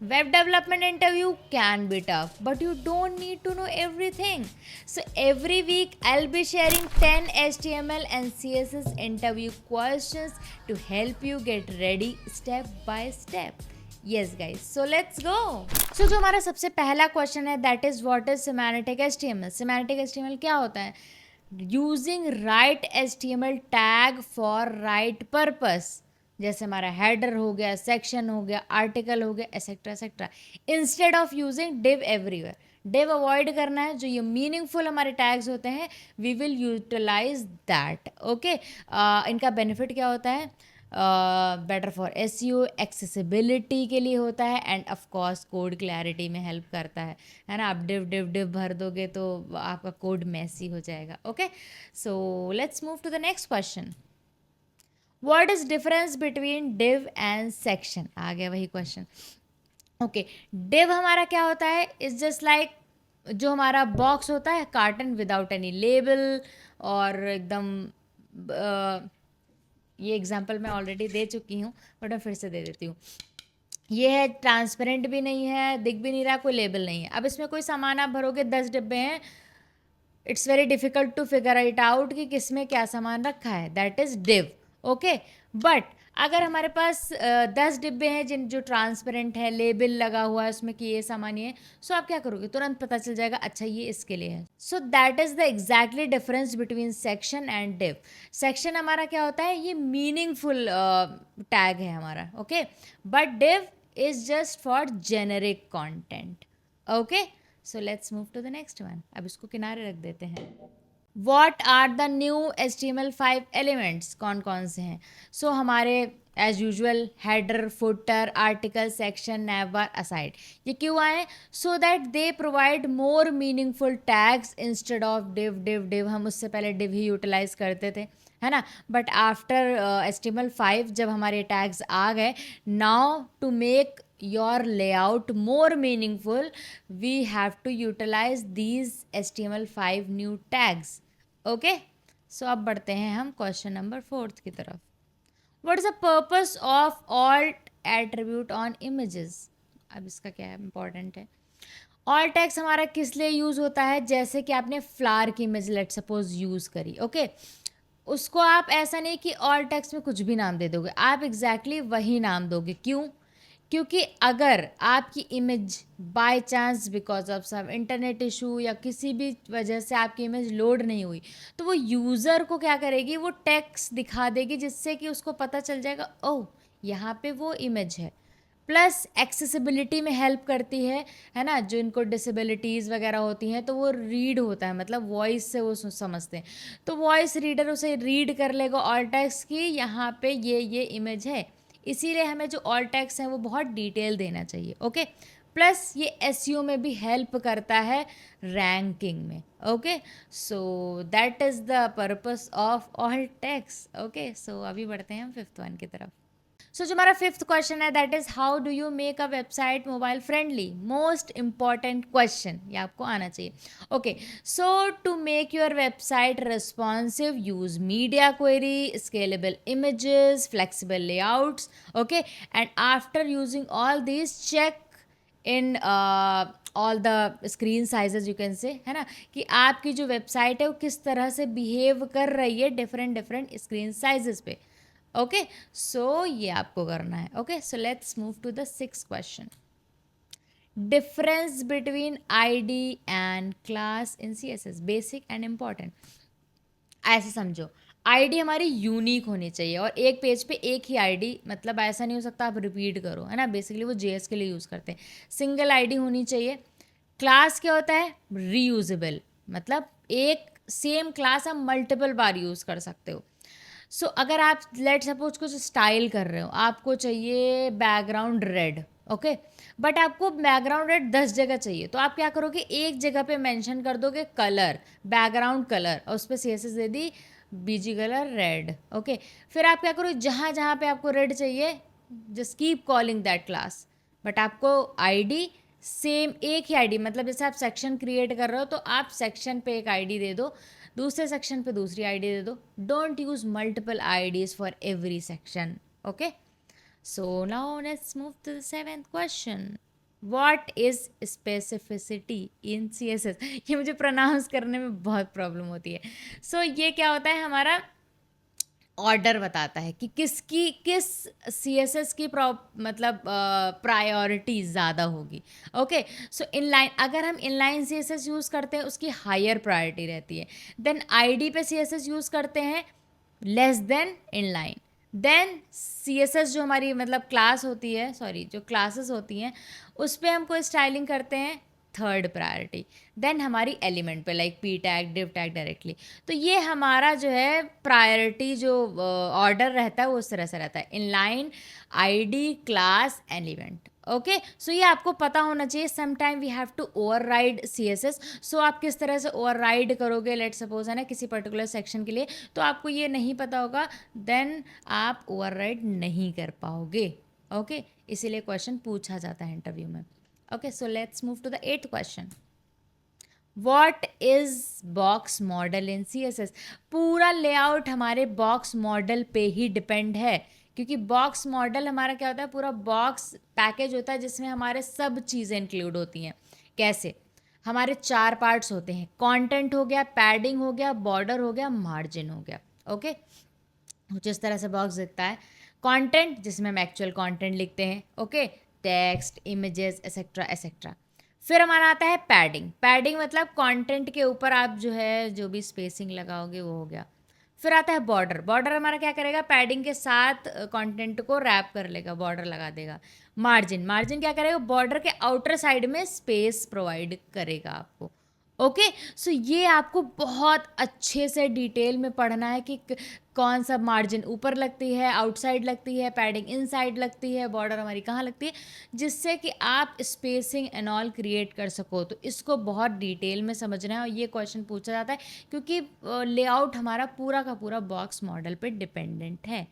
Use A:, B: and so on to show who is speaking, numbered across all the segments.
A: Web development interview can be tough, but you don't need to know everything. So every week I'll be sharing 10 HTML and CSS interview questions to help you get ready step by step. Yes guys, so let's go. So जो हमारा सबसे पहला question है that is what is semantic HTML. Semantic HTML क्या होता है? Using right HTML tag for right purpose. जैसे हमारा हेडर हो गया, सेक्शन हो गया, आर्टिकल हो गया, etcetera etcetera, instead of using div everywhere. Div avoid करना है. जो ये मीनिंगफुल हमारे टैग्स होते हैं we will utilize that. Okay, इनका बेनिफिट क्या होता है? बेटर फॉर SEO, एक्सेसिबिलिटी के लिए होता है, end of course code clarity में हेल्प करता है ना. आप डिव डिव डिव भर दोगे तो आपका कोड मैसी हो जाएगा. Okay, so let's move to the next question. What is difference between div and section? आ गया वही क्वेश्चन. ओके, डिव हमारा क्या होता है? इज जस्ट लाइक जो हमारा बॉक्स होता है कार्टन विदाउट एनी लेबल और एकदम ये एग्जांपल मैं ऑलरेडी दे चुकी हूँ बट मैं फिर से दे देती हूँ. ये है ट्रांसपेरेंट भी नहीं है, दिख भी नहीं रहा, कोई लेबल नहीं है. अब इसमें कोई सामान आप भरोगे, 10 डिब्बे हैं, it's very difficult to figure it out कि किस में क्या सामान रखा है. That is div. Okay, but अगर हमारे पास 10 डिब्बे हैं जिन जो ट्रांसपेरेंट है, लेबल लगा हुआ है उसमें कि ये सामान ये है, सो आप क्या करोगे? तुरंत पता चल जाएगा अच्छा ये इसके लिए है. So that is the exactly difference between section and div. Section हमारा क्या होता है? ये मीनिंगफुल टैग है हमारा. Okay, but div is just for generic content. Okay, so let's move to the next one. अब इसको किनारे रख देते हैं. What are the new HTML5 elements? कौन कौन से हैं? सो हमारे as usual header, footer, article, section, navbar, aside. ये क्यों आए? So that they provide more meaningful tags instead of div div div. हम उससे पहले डिव ही यूटिलाइज करते थे, है ना. बट आफ्टर HTML5 जब हमारे टैग्स आ गए, now to make your layout more meaningful we have to utilize these HTML5 new tags. okay, so अब बढ़ते हैं हम क्वेश्चन नंबर 4 की तरफ. what is the purpose of alt attribute on images? अब इसका क्या है, इंपॉर्टेंट है. ऑल टैग्स हमारा किस लिए यूज़ होता है? जैसे कि आपने फ्लावर की इमेज लेट सपोज यूज़ करी. ओके, उसको आप ऐसा नहीं कि ऑल टैग्स में कुछ भी नाम दे दोगे, आप एग्जैक्टली वही नाम दोगे. क्यों? क्योंकि अगर आपकी image by chance because of some internet issue या किसी भी वजह से आपकी इमेज लोड नहीं हुई, तो वो यूज़र को क्या करेगी? वो टेक्स्ट दिखा देगी जिससे कि उसको पता चल जाएगा ओह यहाँ पे वो इमेज है. प्लस एक्सेसिबिलिटी में हेल्प करती है ना. जो इनको डिसेबिलिटीज़ वगैरह होती हैं तो वो रीड होता है, मतलब वॉइस से वो समझते हैं, तो वॉइस रीडर उसे रीड कर लेगा ऑल टेक्स्ट की यहाँ पे ये इमेज है. इसीलिए हमें जो ऑल टेक्स्ट हैं वो बहुत डिटेल देना चाहिए. ओके, प्लस ये SEO में भी हेल्प करता है रैंकिंग में. Okay, so that is the purpose of alt text. Okay, so अभी बढ़ते हैं हम 5th वन की तरफ. सो जो हमारा 5th क्वेश्चन है that is how do you make a website mobile friendly. Most important question, ये आपको आना चाहिए. Okay, so to make your website responsive use media query, scalable images, flexible layouts. Okay, and after using all this check in all the screen sizes you can say, है ना, कि आपकी जो website है वो किस तरह से बिहेव कर रही है डिफरेंट डिफरेंट स्क्रीन साइजेस पे. ओके, सो ये आपको करना है. Okay, so let's move to the 6th question. Difference between ID and class in CSS, basic and important. ऐसे समझो, ID हमारी यूनिक होनी चाहिए और एक पेज पे एक ही ID, मतलब ऐसा नहीं हो सकता आप रिपीट करो, है ना. बेसिकली वो JS के लिए यूज़ करते हैं. सिंगल ID होनी चाहिए. क्लास क्या होता है? रीयूजेबल, मतलब एक सेम क्लास आप मल्टीपल बार यूज़ कर सकते हो. सो अगर आप लेट सपोज कुछ स्टाइल कर रहे हो, आपको चाहिए बैकग्राउंड रेड. ओके, बट आपको बैकग्राउंड रेड 10 जगह चाहिए, तो आप क्या करोगे? एक जगह पे मेंशन कर दोगे कलर, बैकग्राउंड कलर, और उस पर CSS दे दी BG कलर रेड. ओके, फिर आप क्या करो? जहाँ जहाँ पे आपको रेड चाहिए just keep calling that class, but आपको ID सेम एक ही ID, मतलब जैसे आप सेक्शन क्रिएट कर रहे हो तो आप सेक्शन पे एक ID दे दो, दूसरे सेक्शन पे दूसरी ID दे दो. Don't use multiple IDs for every section. Okay, so now let's move to the 7th question. What is specificity in CSS? ये मुझे प्रोनाउंस करने में बहुत प्रॉब्लम होती है. सो ये क्या होता है, हमारा ऑर्डर बताता है कि किस CSS की मतलब प्रायोरिटी ज़्यादा होगी. ओके, सो इनलाइन, अगर हम इनलाइन CSS यूज़ करते हैं उसकी हायर प्रायोरिटी रहती है. देन ID पे CSS यूज़ करते हैं, less than inline. Then CSS जो हमारी मतलब क्लास होती है, सॉरी जो क्लासेस होती हैं उस पर हम कोई स्टाइलिंग करते हैं, थर्ड प्रायोरिटी. देन हमारी एलिमेंट पे like P tag, div tag directly. तो ये हमारा जो है प्रायोरिटी जो ऑर्डर रहता है वो उस तरह से रहता है, inline, ID, class, element. Okay, so ये आपको पता होना चाहिए. Some time we have to override CSS. So आप किस तरह से ओवरराइड करोगे, लेट सपोज है ना किसी पर्टिकुलर सेक्शन के लिए, तो आपको ये नहीं पता होगा, देन आप ओवरराइड नहीं कर पाओगे. ओके, इसीलिए क्वेश्चन पूछा जाता है इंटरव्यू में. Okay, so let's move to the 8th question. What is box model in CSS? पूरा लेआउट हमारे बॉक्स मॉडल पे ही डिपेंड है, क्योंकि बॉक्स मॉडल हमारा क्या होता है, पूरा बॉक्स पैकेज होता है जिसमें हमारे सब चीज़ें इंक्लूड होती हैं. कैसे? हमारे 4 पार्ट्स होते हैं, कंटेंट हो गया, पैडिंग हो गया, बॉर्डर हो गया, मार्जिन हो गया. ओके, कुछ इस तरह से बॉक्स दिखता है. कंटेंट जिसमें हम एक्चुअल कंटेंट लिखते हैं, okay, text, images, etcetera etcetera. फिर हमारा आता है पैडिंग. पैडिंग मतलब कंटेंट के ऊपर आप जो है जो भी स्पेसिंग लगाओगे वो हो गया. फिर आता है बॉर्डर. बॉर्डर हमारा क्या करेगा, पैडिंग के साथ कंटेंट को रैप कर लेगा, बॉर्डर लगा देगा. मार्जिन, मार्जिन क्या करेगा, बॉर्डर के आउटर साइड में स्पेस प्रोवाइड करेगा आपको. ओके, सो ये आपको बहुत अच्छे से डिटेल में पढ़ना है कि कौन सा मार्जिन ऊपर लगती है, आउटसाइड लगती है, पैडिंग इनसाइड लगती है, बॉर्डर हमारी कहाँ लगती है, जिससे कि आप स्पेसिंग एंड ऑल क्रिएट कर सको. तो इसको बहुत डिटेल में समझना है और ये क्वेश्चन पूछा जाता है क्योंकि लेआउट हमारा पूरा का पूरा बॉक्स मॉडल पे डिपेंडेंट है.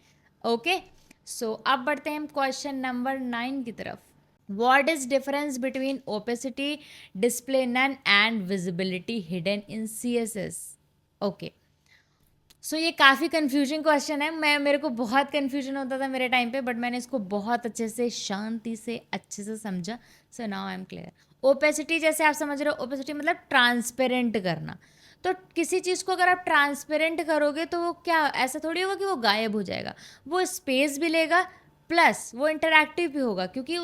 A: ओके, सो अब बढ़ते हैं हम क्वेश्चन नंबर 9 की तरफ. What is difference between opacity, display none and visibility hidden in CSS? Okay, so ये काफ़ी कन्फ्यूजन क्वेश्चन है. मेरे को बहुत कन्फ्यूजन होता था मेरे टाइम पे, बट मैंने इसको बहुत अच्छे से शांति से अच्छे से समझा. So now I am clear. Opacity जैसे आप समझ रहे हो, ओपेसिटी मतलब ट्रांसपेरेंट करना. तो किसी चीज़ को अगर आप ट्रांसपेरेंट करोगे तो वो क्या, ऐसा थोड़ी होगा कि वो गायब हो जाएगा. वो स्पेस भी लेगा, प्लस वो इंटरैक्टिव भी होगा, क्योंकि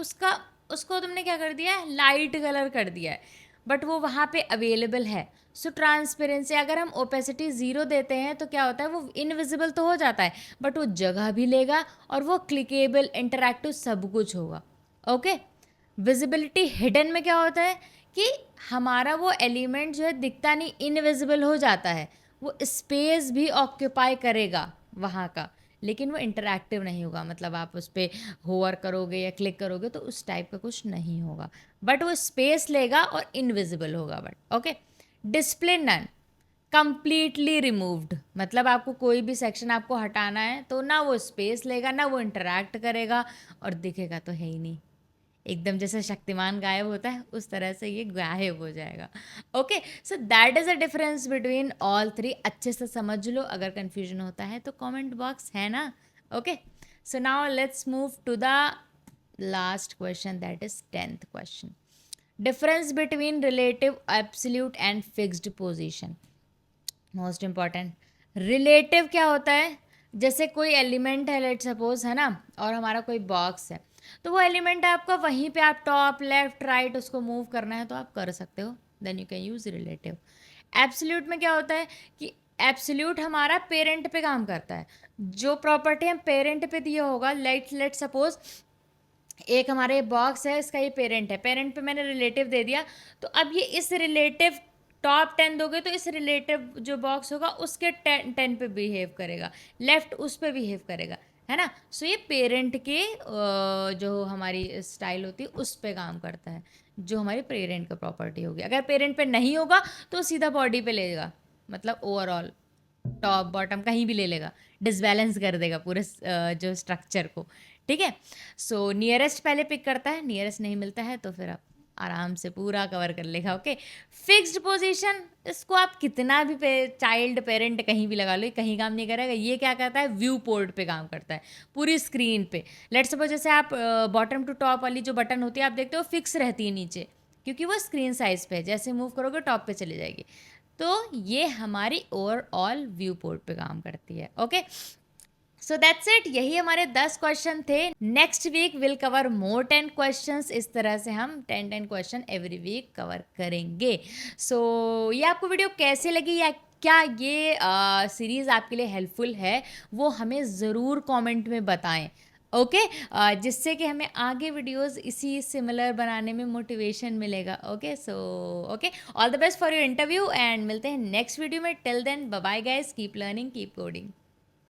A: उसको तुमने क्या कर दिया है, लाइट कलर कर दिया है, बट वो वहाँ पे अवेलेबल है. सो ट्रांसपेरेंसी, अगर हम ओपेसिटी 0 देते हैं तो क्या होता है, वो इनविजिबल तो हो जाता है, बट वो जगह भी लेगा और वो क्लिकेबल, इंटरैक्टिव सब कुछ होगा. ओके, विजिबिलिटी हिडन में क्या होता है कि हमारा वो एलिमेंट जो है दिखता नहीं, इनविजिबल हो जाता है. वो स्पेस भी ऑक्यूपाई करेगा वहाँ का, लेकिन वो इंटरैक्टिव नहीं होगा. मतलब आप उस पर होवर करोगे या क्लिक करोगे तो उस टाइप का कुछ नहीं होगा, बट वो स्पेस लेगा और इनविजिबल होगा. But okay, display none, completely removed, मतलब आपको कोई भी सेक्शन आपको हटाना है तो ना वो स्पेस लेगा, ना वो इंटरैक्ट करेगा, और दिखेगा तो है ही नहीं. एकदम जैसे शक्तिमान गायब होता है उस तरह से ये गायब हो जाएगा. Okay, so that is a difference between all three. अच्छे से समझ लो, अगर कन्फ्यूजन होता है तो कमेंट बॉक्स है ना. Okay, so now let's move to the last question, that is 10th question. Difference between relative, absolute and fixed position. Most important. Relative क्या होता है, जैसे कोई एलिमेंट है लेट सपोज है ना, और हमारा कोई बॉक्स है, तो वो एलिमेंट आपका वहीं पे, आप टॉप लेफ्ट राइट उसको मूव करना है तो आप कर सकते हो, then you can use relative. Absolute में क्या होता है कि एब्सोल्यूट हमारा पेरेंट पे काम करता है. जो प्रॉपर्टी हम पेरेंट पे दिया होगा, लेट सपोज एक हमारे बॉक्स है, इसका ये पेरेंट है, पेरेंट पे मैंने रिलेटिव दे दिया, तो अब ये इस रिलेटिव टॉप 10 दोगे तो इस रिलेटिव जो बॉक्स होगा उसके 10 पे बिहेव करेगा, लेफ्ट उस पे बिहेव करेगा, है ना. सो ये पेरेंट के जो हमारी स्टाइल होती है उस पे काम करता है, जो हमारी पेरेंट का प्रॉपर्टी होगी. अगर पेरेंट पे नहीं होगा तो सीधा बॉडी पे लेगा, मतलब ओवरऑल टॉप बॉटम कहीं भी ले लेगा, डिसबैलेंस कर देगा पूरे जो स्ट्रक्चर को. ठीक है, सो नियरेस्ट पहले पिक करता है, नियरेस्ट नहीं मिलता है तो फिर आप आराम से पूरा कवर कर लेगा। ओके, फिक्स्ड पोजीशन, इसको आप कितना भी चाइल्ड पेरेंट कहीं भी लगा लो, ये कहीं काम नहीं करेगा। ये क्या करता है, व्यू पोर्ट पे काम करता है, पूरी स्क्रीन पे। लेट्स सपोज जैसे आप बॉटम टू टॉप वाली जो बटन होती है आप देखते हो फिक्स रहती है नीचे, क्योंकि वो स्क्रीन साइज पे है, जैसे मूव करोगे टॉप पे चली जाएगी। तो ये हमारी ओवरऑल व्यू पोर्ट पे काम करती है। ओके, सो दैट्स इट, यही हमारे 10 क्वेश्चन थे। Next week will cover more 10 questions. इस तरह से हम 10 क्वेश्चन एवरी वीक कवर करेंगे। सो ये आपको वीडियो कैसे लगी, या क्या ये सीरीज़ आपके लिए हेल्पफुल है, वो हमें ज़रूर कमेंट में बताएं। ओके, जिससे कि हमें आगे वीडियोस इसी सिमिलर बनाने में मोटिवेशन मिलेगा। Okay, so okay, all the best for your interview, and मिलते हैं नेक्स्ट वीडियो में। Till then bye bye guys, keep learning, keep coding.